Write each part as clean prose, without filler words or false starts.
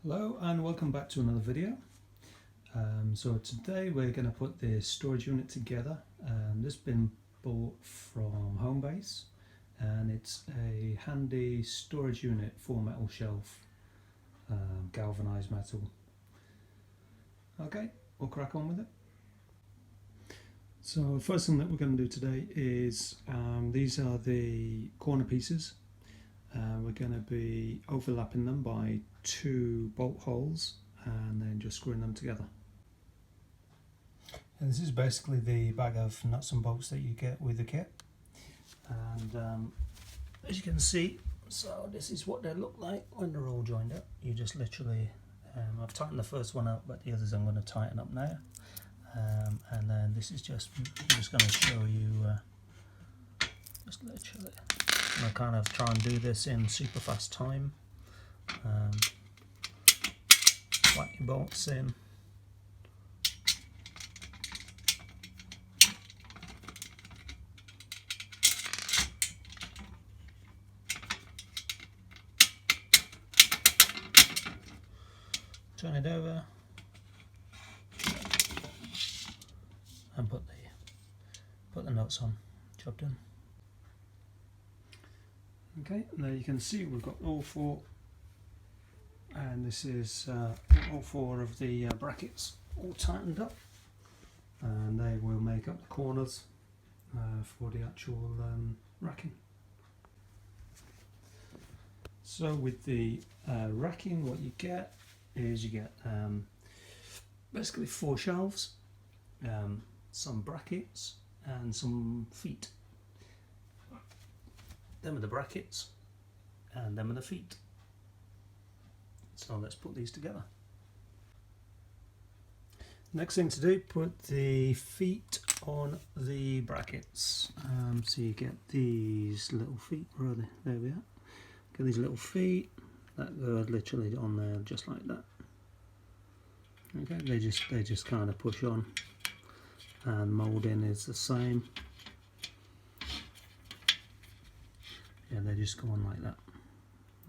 Hello and welcome back to another video. So today we're going to put the storage unit together. This has been bought from Homebase and it's a handy storage unit for metal shelf, galvanized metal. Okay, we'll crack on with it. So first thing that we're going to do today is these are the corner pieces. We're going to be overlapping them by 2 bolt holes and then just screwing them together. And this is basically the bag of nuts and bolts that you get with the kit. And as you can see, so this is what they look like when they're all joined up. You just literally, I've tightened the first one up, but the others I'm going to tighten up now. And then this is just, I'm just going to show you, just literally. I kind of try and do this in super fast time. Whack your bolts in. Turn it over and put the nuts on. Job done. Okay, and there you can see we've got all 4, and this is all 4 of the brackets all tightened up, and they will make up the corners for the actual racking. So with the racking, what you get is you get basically 4 shelves, some brackets and some feet. Them are the brackets and them are the feet. So let's put these together. Next thing to do, put the feet on the brackets. So you get these little feet, where are they? There we are. Get these little feet that go literally on there just like that. Okay, they just kind of push on, and moulding is the same. Yeah, they just go on like that.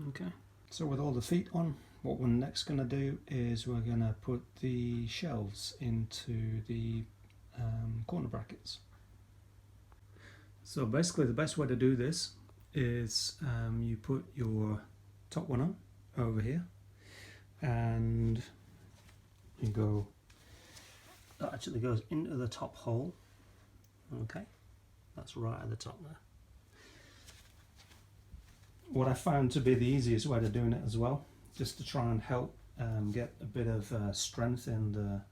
Okay, so with all the feet on, what we're next going to do is we're going to put the shelves into the corner brackets. So basically the best way to do this is you put your top one on over here, and you go, that actually goes into the top hole. Okay, that's right at the top there. What I found to be the easiest way of doing it as well, just to try and help get a bit of strength in the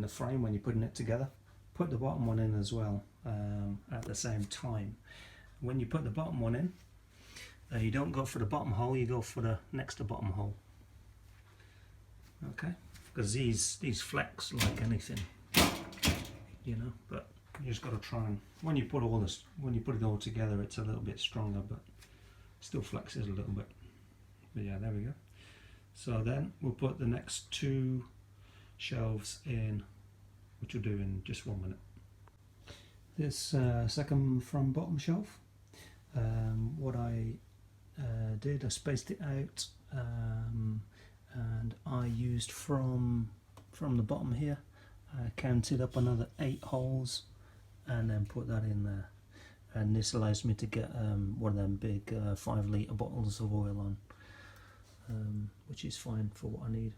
frame when you're putting it together, put the bottom one in as well at the same time. When you put the bottom one in, you don't go for the bottom hole, you go for the next to bottom hole. Okay, because these flex like anything, you know. But you just got to try and when you put it all together, it's a little bit stronger, but still flexes a little bit. But yeah, there we go. So then we'll put the next 2 shelves in, which we'll do in just 1 minute. This second from bottom shelf, what I did, I spaced it out, and I used from the bottom here, I counted up another 8 holes and then put that in there. And this allows me to get one of them big 5-litre bottles of oil on, which is fine for what I need.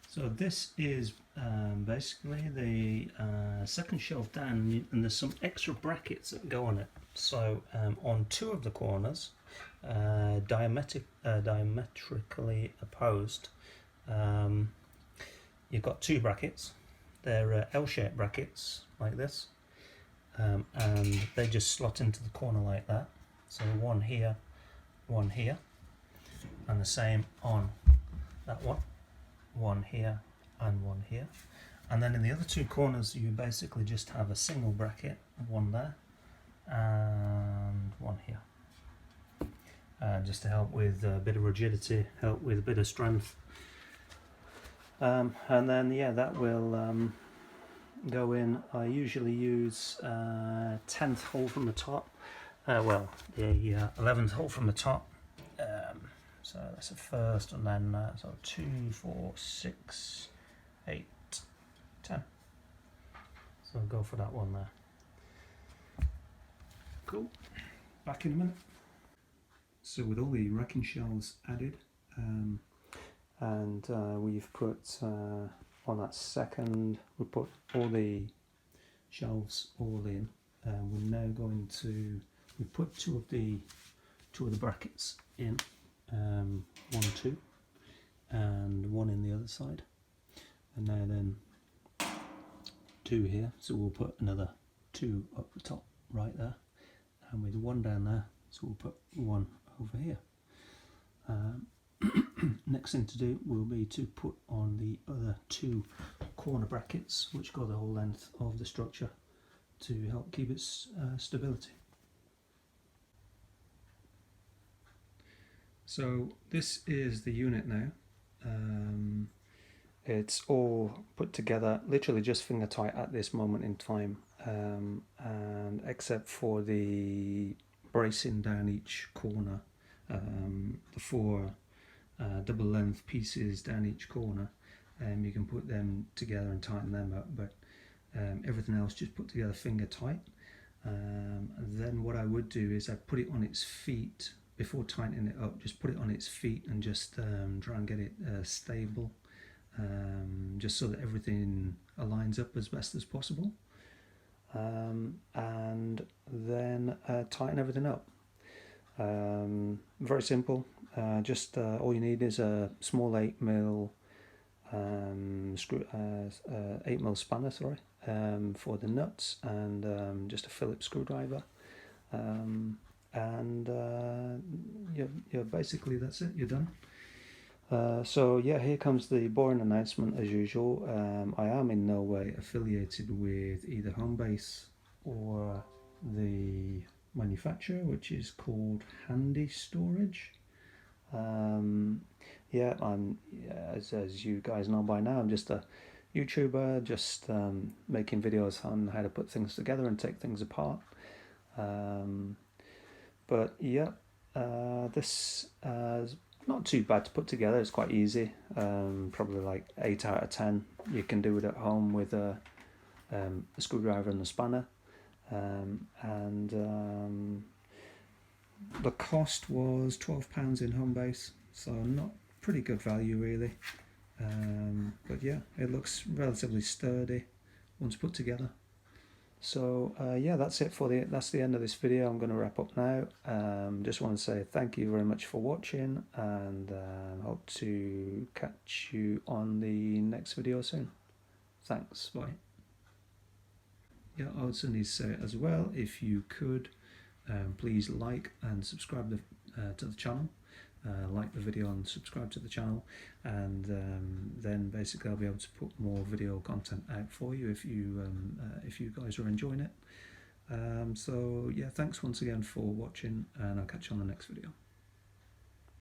So this is basically the second shelf down, and there's some extra brackets that go on it. So on 2 of the corners, diametrically opposed, you've got 2 brackets. They're L-shaped brackets like this, and they just slot into the corner like that. So one here, and the same on that one here and one here. And then in the other 2 corners you basically just have a single bracket, one there and one here, just to help with a bit of rigidity, help with a bit of strength. And then yeah, that will go in. I usually use 10th hole from the top, well, the 11th hole from the top. So that's the first, and then so 2, 4, 6, 8, 10. So I'll go for that one there. Cool. Back in a minute. So with all the racking shelves added, and we've put on that second, we put all the shelves all in. We're now going to put two of the brackets in, 1, 2, and one in the other side, and now then 2 here. So we'll put another 2 up the top right there, and with 1 down there, so we'll put 1 over here. Next thing to do will be to put on the other 2 corner brackets, which go the whole length of the structure to help keep its stability. So this is the unit now. It's all put together, literally just finger tight at this moment in time, and except for the bracing down each corner, the 4 double length pieces down each corner, you can put them together and tighten them up, but everything else just put together finger tight. And then what I would do is I'd put it on its feet before tightening it up, just put it on its feet and just try and get it stable, just so that everything aligns up as best as possible, and then tighten everything up. Very simple. Just all you need is a small 8mm screw, 8mm spanner, sorry, for the nuts, and just a Phillips screwdriver, and yeah, basically that's it. You're done. So yeah, here comes the boring announcement as usual. I am in no way affiliated with either Homebase or the manufacturer, which is called Handy Storage. Yeah, as you guys know by now, I'm just a YouTuber, just making videos on how to put things together and take things apart. But yeah, this is not too bad to put together. It's quite easy. Probably like 8 out of 10. You can do it at home with a screwdriver and a spanner. The cost was £12 in Homebase, so not pretty good value really. But yeah, it looks relatively sturdy once put together. So yeah, that's it for that's the end of this video. I'm going to wrap up now. Just want to say thank you very much for watching, and hope to catch you on the next video soon. Thanks, bye. Yeah, I also need to say as well, if you could please like and subscribe to the channel. Like the video and subscribe to the channel, and then basically I'll be able to put more video content out for you if you guys are enjoying it. So yeah, thanks once again for watching, and I'll catch you on the next video.